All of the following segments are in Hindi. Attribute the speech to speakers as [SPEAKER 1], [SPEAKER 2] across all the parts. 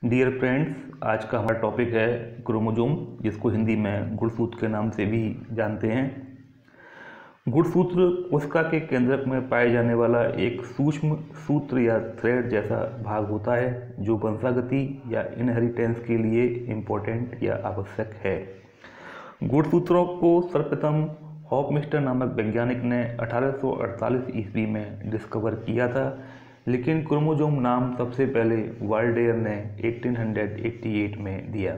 [SPEAKER 1] डियर फ्रेंड्स, आज का हमारा टॉपिक है क्रोमोसोम, जिसको हिंदी में गुणसूत्र के नाम से भी जानते हैं। गुणसूत्र कोशिका के केंद्रक में पाए जाने वाला एक सूक्ष्म सूत्र या थ्रेड जैसा भाग होता है जो वंशागति या इनहेरिटेंस के लिए इम्पोर्टेंट या आवश्यक है। गुणसूत्रों को सर्वप्रथम हॉफमिस्टर नामक वैज्ञानिक ने 1848 ईस्वी में डिस्कवर किया था, लेकिन क्रोमोसोम नाम सबसे पहले वाल्डेयर ने 1888 में दिया।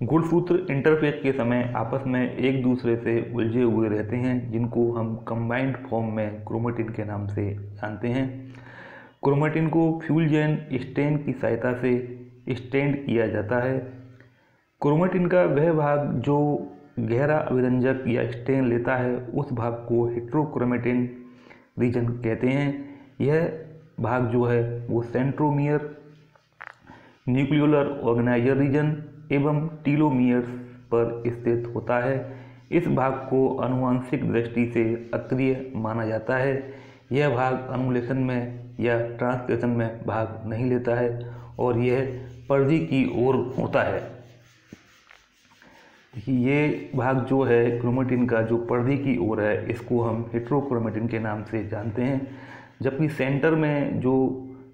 [SPEAKER 1] गुणसूत्र इंटरफेज के समय आपस में एक दूसरे से उलझे हुए रहते हैं, जिनको हम कंबाइंड फॉर्म में क्रोमेटिन के नाम से जानते हैं। क्रोमेटिन को फ्यूजन स्टेन की सहायता से स्टेंड किया जाता है। क्रोमेटिन का वह भाग जो गहरा अभिरंजक या स्टेन लेता है, उस भाग को हेट्रोक्रोमेटिन रीजन कहते हैं। यह भाग जो है वो सेंट्रोमियर, न्यूक्लियोलर ऑर्गेनाइजर रीजन एवं टीलोमियर्स पर स्थित होता है। इस भाग को आनुवंशिक दृष्टि से अक्रिय माना जाता है। यह भाग अनुलेखन में या ट्रांसक्रिप्शन में भाग नहीं लेता है और यह परिधि की ओर होता है। ये भाग जो है क्रोमेटिन का, जो परिधि की ओर है, इसको हम हेट्रोक्रोमेटिन के नाम से जानते हैं। जबकि सेंटर में जो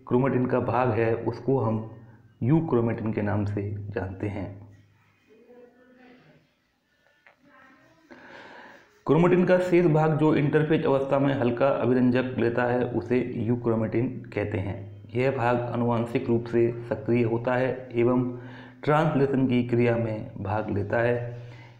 [SPEAKER 1] क्रोमेटिन का भाग है उसको हम यूक्रोमेटिन के नाम से जानते हैं। क्रोमेटिन का शेष भाग जो इंटरफेज अवस्था में हल्का अभिरंजक लेता है उसे यूक्रोमेटिन कहते हैं। यह भाग आनुवंशिक रूप से सक्रिय होता है एवं ट्रांसलेशन की क्रिया में भाग लेता है।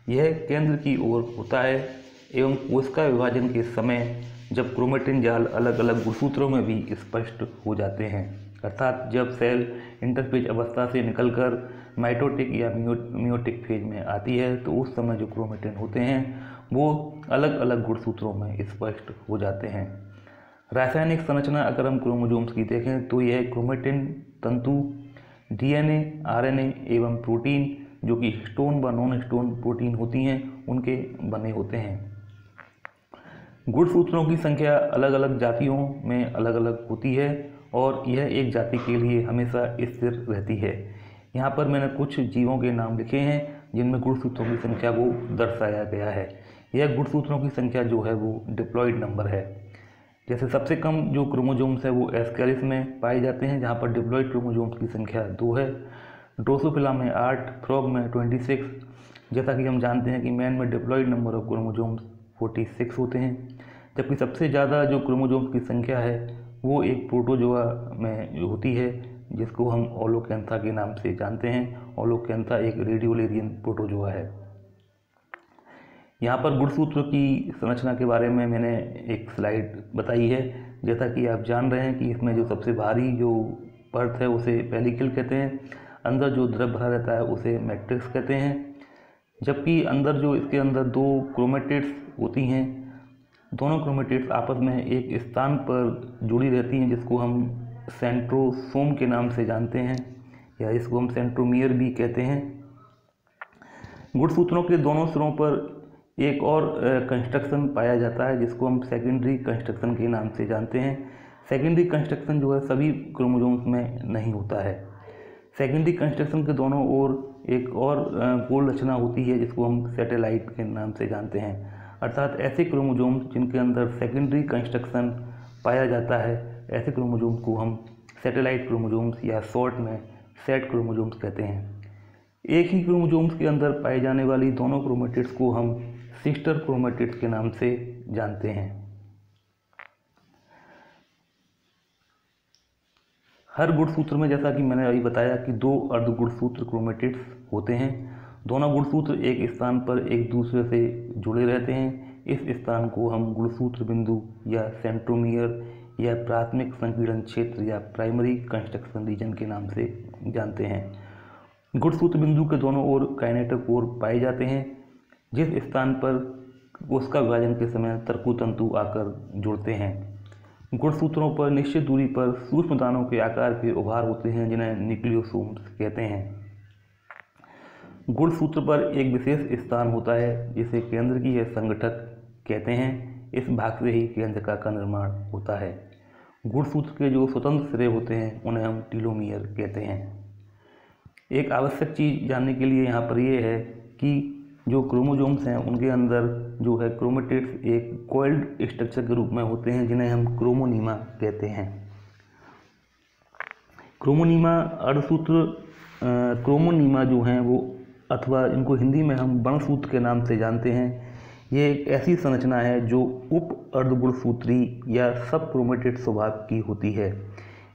[SPEAKER 1] यह केंद्र की ओर होता है एवं कोशिका विभाजन के समय जब क्रोमेटिन जाल अलग अलग गुणसूत्रों में भी स्पष्ट हो जाते हैं, अर्थात जब सेल इंटरफेज अवस्था से निकलकर माइटोटिक या मियोटिक फेज में आती है, तो उस समय जो क्रोमेटिन होते हैं वो अलग अलग गुणसूत्रों में स्पष्ट हो जाते हैं। रासायनिक संरचना अगर हम क्रोमोसोम्स की देखें तो यह क्रोमेटिन तंतु, डीएनए, आरएनए एवं प्रोटीन जो कि हिस्टोन व नॉन हिस्टोन प्रोटीन होती हैं उनके बने होते हैं। गुणसूत्रों की संख्या अलग अलग जातियों में अलग अलग होती है और यह एक जाति के लिए हमेशा स्थिर रहती है। यहाँ पर मैंने कुछ जीवों के नाम लिखे हैं जिनमें गुणसूत्रों की संख्या को दर्शाया गया है। यह गुणसूत्रों की संख्या जो है वो डिप्लॉयड नंबर है। जैसे सबसे कम जो क्रोमोसोम्स है वो एस्केरिस में पाए जाते हैं, जहाँ पर डिप्लॉयड क्रोमोसोम्स की संख्या 2 है। ड्रोसोफिला में 8, फ्रॉग में 26। जैसा कि हम जानते हैं कि मैन में डिप्लॉयड नंबर ऑफ क्रोमोसोम्स 46 होते हैं। जबकि सबसे ज़्यादा जो क्रोमोसोम्स की संख्या है वो एक प्रोटोजोआ में होती है, जिसको हम ओलोकैंथा के नाम से जानते हैं। ओलोकैंथा एक रेडियोलेरियन प्रोटोजोआ है। यहाँ पर गुणसूत्र की संरचना के बारे में मैंने एक स्लाइड बताई है। जैसा कि आप जान रहे हैं कि इसमें जो सबसे भारी जो परत है उसे पेलिकल कहते हैं। अंदर जो द्रव भरा रहता है उसे मैट्रिक्स कहते हैं। जबकि अंदर जो इसके अंदर 2 क्रोमेटिड्स होती हैं, दोनों क्रोमेटिड्स आपस में एक स्थान पर जुड़ी रहती हैं, जिसको हम सेंट्रोसोम के नाम से जानते हैं या इसको हम सेंट्रोमियर भी कहते हैं। गुणसूत्रों के दोनों सिरों पर एक और कंस्ट्रक्शन पाया जाता है जिसको हम सेकेंडरी कंस्ट्रक्शन के नाम से जानते हैं। सेकेंडरी कंस्ट्रक्शन जो है सभी क्रोमोसोम्स में नहीं होता है। सेकेंडरी कंस्ट्रक्शन के दोनों ओर एक और गोल रचना होती है जिसको हम सैटेलाइट के नाम से जानते हैं। अर्थात ऐसे क्रोमोसोम्स जिनके अंदर सेकेंडरी कंस्ट्रक्शन पाया जाता है, ऐसे क्रोमोसोम्स को हम सैटेलाइट क्रोमोसोम्स या शॉर्ट में सेट क्रोमोसोम्स कहते हैं। एक ही क्रोमोसोम्स के अंदर पाई जाने वाली दोनों क्रोमेटिड्स को हम सिस्टर क्रोमेटिड्स के नाम से जानते हैं। हर गुणसूत्र में, जैसा कि मैंने अभी बताया, कि 2 अर्धगुणसूत्र क्रोमेटिड्स होते हैं। दोनों गुणसूत्र एक स्थान पर एक दूसरे से जुड़े रहते हैं। इस स्थान को हम गुणसूत्र बिंदु या सेंट्रोमियर या प्राथमिक संपीड़न क्षेत्र या प्राइमरी कंस्ट्रक्शन रीजन के नाम से जानते हैं। गुणसूत्र बिंदु के दोनों ओर काइनेटोकोर पाए जाते हैं, जिस स्थान पर कोशिका विभाजन के समय तर्कुतंतु आकर जुड़ते हैं। गुणसूत्रों पर निश्चित दूरी पर सूक्ष्म दानों के आकार के उभार होते हैं जिन्हें न्यूक्लियोसोम्स कहते हैं। गुणसूत्र पर एक विशेष स्थान होता है जिसे केंद्र की या संगठक कहते हैं। इस भाग से ही केंद्रका का निर्माण होता है। गुणसूत्र के जो स्वतंत्र सिरे होते हैं उन्हें हम टीलोमियर कहते हैं। एक आवश्यक चीज़ जानने के लिए यहाँ पर ये है कि जो क्रोमोसोम्स हैं उनके अंदर जो है क्रोमेटिड्स एक कॉइल्ड स्ट्रक्चर के रूप में होते हैं, जिन्हें हम क्रोमोनीमा कहते हैं। क्रोमोनीमा अर्धसूत्र क्रोमोनीमा जो हैं वो, अथवा इनको हिंदी में हम वर्णसूत्र के नाम से जानते हैं, ये एक ऐसी संरचना है जो उप अर्धगुणसूत्री या सब क्रोमेटिड स्वभाव की होती है।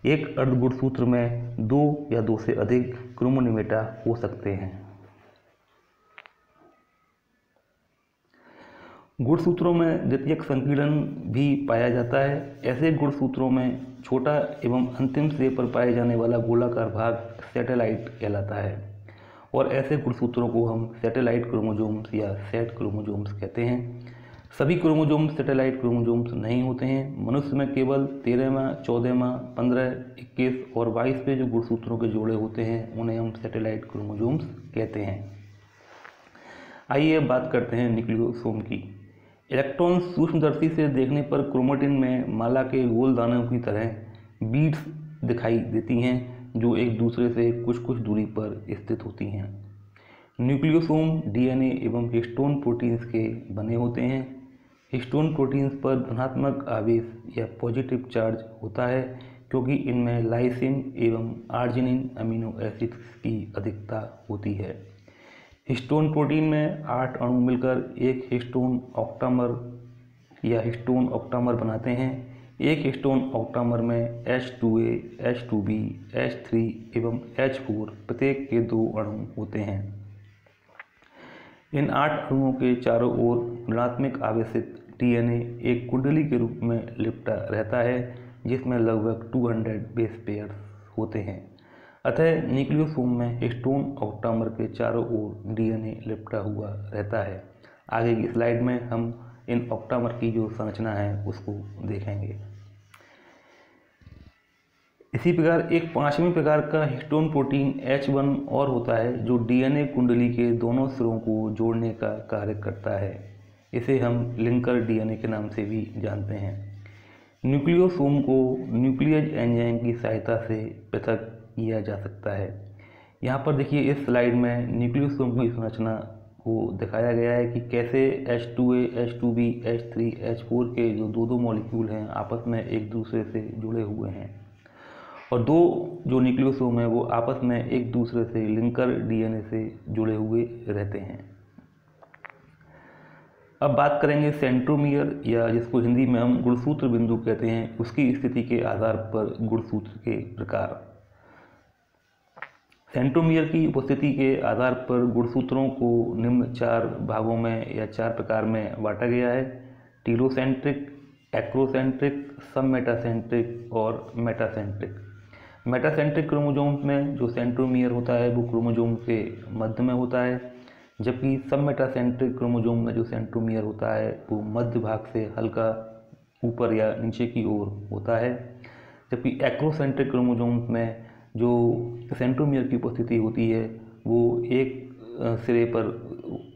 [SPEAKER 1] एक अर्धगुणसूत्र में 2 या 2 से अधिक क्रोमोनीमेटा हो सकते हैं। गुणसूत्रों में द्वितीयक संकीर्ण भी पाया जाता है। ऐसे गुणसूत्रों में छोटा एवं अंतिम सिरे पर पाए जाने वाला गोलाकार भाग सैटेलाइट कहलाता है, और ऐसे गुणसूत्रों को हम सैटेलाइट क्रोमोसोम्स या सेट क्रोमोसोम्स कहते हैं। सभी क्रोमोसोम्स सैटेलाइट क्रोमोसोम्स नहीं होते हैं। मनुष्य में केवल 13वां, 14वां, 15, 21 और 22 पे जो गुणसूत्रों के जोड़े होते हैं उन्हें हम सैटेलाइट क्रोमोसोम्स कहते हैं। आइए अब बात करते हैं न्यूक्लियोसोम की। इलेक्ट्रॉन सूक्ष्मदर्शी से देखने पर क्रोमेटिन में माला के गोल दानों की तरह बीड्स दिखाई देती हैं, जो एक दूसरे से कुछ कुछ दूरी पर स्थित होती हैं। न्यूक्लियोसोम डीएनए एवं हिस्टोन प्रोटीन्स के बने होते हैं। हिस्टोन प्रोटीन्स पर धनात्मक आवेश या पॉजिटिव चार्ज होता है, क्योंकि इनमें लाइसिन एवं आर्जिनिन अमीनो एसिड्स की अधिकता होती है। हिस्टोन प्रोटीन में 8 अणु मिलकर एक हिस्टोन ऑक्टामर या हिस्टोन ऑक्टामर बनाते हैं। एक हिस्टोन ऑक्टामर में H2A, H2B, H3 एवं H4 प्रत्येक के 2 अणु होते हैं। इन 8 अणुओं के चारों ओर ऋणात्मक आवेशित डीएनए एक कुंडली के रूप में लिपटा रहता है, जिसमें लगभग 200 बेस पेयर्स होते हैं। अतः न्यूक्लियोसोम में हिस्टोन ऑक्टामर के चारों ओर डीएनए लिपटा हुआ रहता है। आगे की स्लाइड में हम इन ऑक्टामर की जो संरचना है उसको देखेंगे। इसी प्रकार एक 5वें प्रकार का हिस्टोन प्रोटीन H1 और होता है, जो डीएनए कुंडली के दोनों सिरों को जोड़ने का कार्य करता है। इसे हम लिंकर डीएनए के नाम से भी जानते हैं। न्यूक्लियोसोम को न्यूक्लियस एंजाइम की सहायता से पृथक किया जा सकता है। यहाँ पर देखिए इस स्लाइड में न्यूक्लियोसोम की संरचना को दिखाया गया है कि कैसे H2A, H2B, H3, H4 के जो 2 मॉलिक्यूल हैं आपस में एक दूसरे से जुड़े हुए हैं, और 2 जो न्यूक्लियोसोम है वो आपस में एक दूसरे से लिंकर डीएनए से जुड़े हुए रहते हैं। अब बात करेंगे सेंट्रोमियर, या जिसको हिंदी में हम गुणसूत्र बिंदु कहते हैं, उसकी स्थिति के आधार पर गुणसूत्र के प्रकार। सेंट्रोमियर की उपस्थिति के आधार पर गुणसूत्रों को निम्न 4 भागों में या 4 प्रकार में बांटा गया है: टीलोसेंट्रिक, एक्रोसेंट्रिक, सबमेटासेंट्रिक और मेटासेंट्रिक। मेटासेंट्रिक क्रोमोसोम्स में जो सेंट्रोमियर होता है वो क्रोमोसोम के मध्य में होता है, जबकि सबमेटासेंट्रिक क्रोमोसोम में जो सेंट्रोमियर होता है वो मध्य भाग से हल्का ऊपर या नीचे की ओर होता है। जबकि एक्रोसेंट्रिक क्रोमोसोम्स में जो सेंट्रोमियर की उपस्थिति होती है वो एक सिरे पर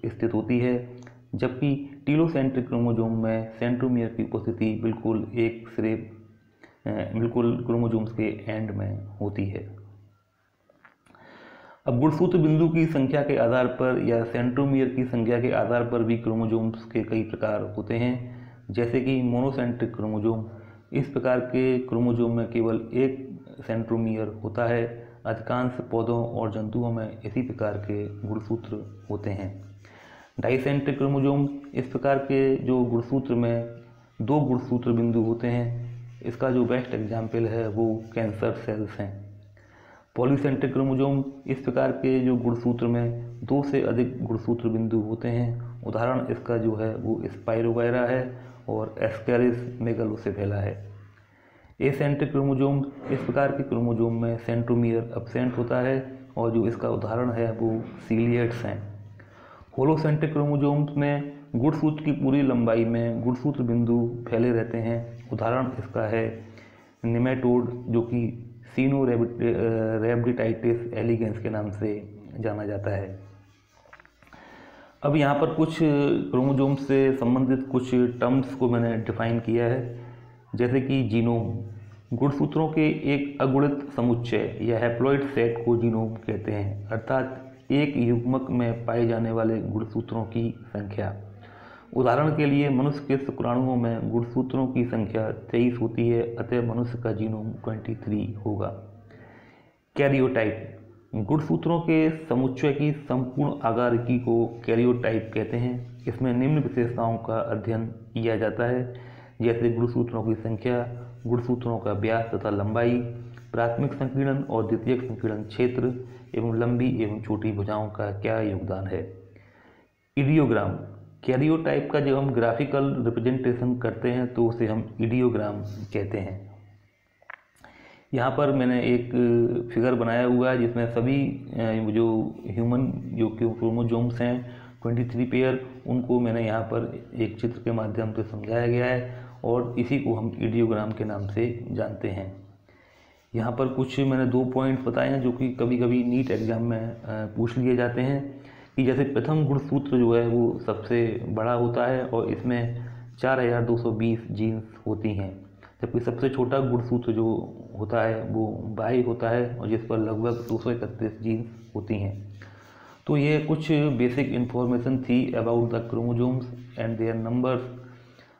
[SPEAKER 1] स्थित होती है, जबकि टीलोसेंट्रिक क्रोमोसोम में सेंट्रोमियर की उपस्थिति बिल्कुल एक सिरे बिल्कुल क्रोमोसोम्स के एंड में होती है। अब गुणसूत्र बिंदु की संख्या के आधार पर या सेंट्रोमियर की संख्या के आधार पर भी क्रोमोसोम्स के कई प्रकार होते हैं, जैसे कि मोनोसेंट्रिक क्रोमोसोम। इस प्रकार के क्रोमोसोम में केवल एक सेंट्रोमियर होता है। अधिकांश पौधों और जंतुओं में इसी प्रकार के गुणसूत्र होते हैं। डाइसेंट्रिक क्रोमोसोम, इस प्रकार के जो गुणसूत्र में 2 गुणसूत्र बिंदु होते हैं, इसका जो बेस्ट एग्जाम्पल है वो कैंसर सेल्स हैं। पॉलीसेंट्रिक क्रोमोसोम, इस प्रकार के जो गुणसूत्र में 2 से अधिक गुणसूत्र बिंदु होते हैं, उदाहरण इसका जो है वो स्पाइरोगायरा है और एस्केरिस मेगालोसेफेला है। एसेंट्रिक क्रोमोसोम, इस प्रकार के क्रोमोसोम में सेंट्रोमियर एब्सेंट होता है और जो इसका उदाहरण है वो सीलिएट्स हैं। होलोसेंट्रिक क्रोमोसोम्स में गुणसूत्र की पूरी लंबाई में गुणसूत्र बिंदु फैले रहते हैं, उदाहरण इसका है निमेटोड, जो कि सिनोरैबिडिटाइटिस एलिगेंस के नाम से जाना जाता है। अब यहाँ पर कुछ क्रोमोसोम से संबंधित कुछ टर्म्स को मैंने डिफाइन किया है, जैसे कि जीनोम। गुणसूत्रों के एक अगुणित समुच्चय या हैप्लॉइड सेट को जीनोम कहते हैं, अर्थात एक युग्मक में पाए जाने वाले गुणसूत्रों की संख्या। उदाहरण के लिए मनुष्य के शुक्राणुओं में गुणसूत्रों की संख्या 23 होती है, अतः मनुष्य का जीनोम 23 होगा। कैरियोटाइप गुणसूत्रों के समुच्चय की संपूर्ण आगारिकी को कैरियोटाइप कहते हैं। इसमें निम्न विशेषताओं का अध्ययन किया जाता है, जैसे गुणसूत्रों की संख्या, गुणसूत्रों का व्यास तथा लंबाई, प्राथमिक संकीर्ण और द्वितीयक संकीर्ण क्षेत्र एवं लंबी एवं छोटी भुजाओं का क्या योगदान है। इडियोग्राम कैरियोटाइप का जब हम ग्राफिकल रिप्रेजेंटेशन करते हैं तो उसे हम इडियोग्राम कहते हैं। यहाँ पर मैंने एक फिगर बनाया हुआ है जिसमें सभी जो ह्यूमन जो क्रोमोसोम्स हैं 23 पेयर, उनको मैंने यहाँ पर एक चित्र के माध्यम से समझाया गया है और इसी को हम इडियोग्राम के नाम से जानते हैं। यहाँ पर कुछ मैंने 2 पॉइंट्स बताए हैं जो कि कभी कभी नीट एग्जाम में पूछ लिए जाते हैं कि जैसे प्रथम गुणसूत्र जो है वो सबसे बड़ा होता है और इसमें 4220 जीन्स होती हैं, जबकि सबसे छोटा गुणसूत्र जो होता है वो बाई होता है और जिस पर लगभग 231 जीन्स होती हैं। तो ये कुछ बेसिक इन्फॉर्मेशन थी about the chromosomes and their numbers.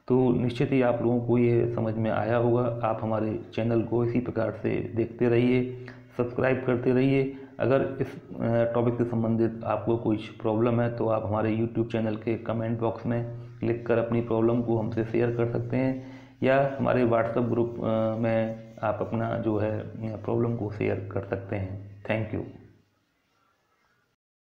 [SPEAKER 1] तो निश्चित ही आप लोगों को ये समझ में आया होगा। आप हमारे चैनल को इसी प्रकार से देखते रहिए, सब्सक्राइब करते रहिए। अगर इस टॉपिक से संबंधित आपको कुछ प्रॉब्लम है तो आप हमारे YouTube चैनल के कमेंट बॉक्स में लिख कर अपनी प्रॉब्लम को हमसे शेयर कर सकते हैं, या हमारे व्हाट्सएप ग्रुप में आप अपना जो है प्रॉब्लम को शेयर कर सकते हैं। Thank you.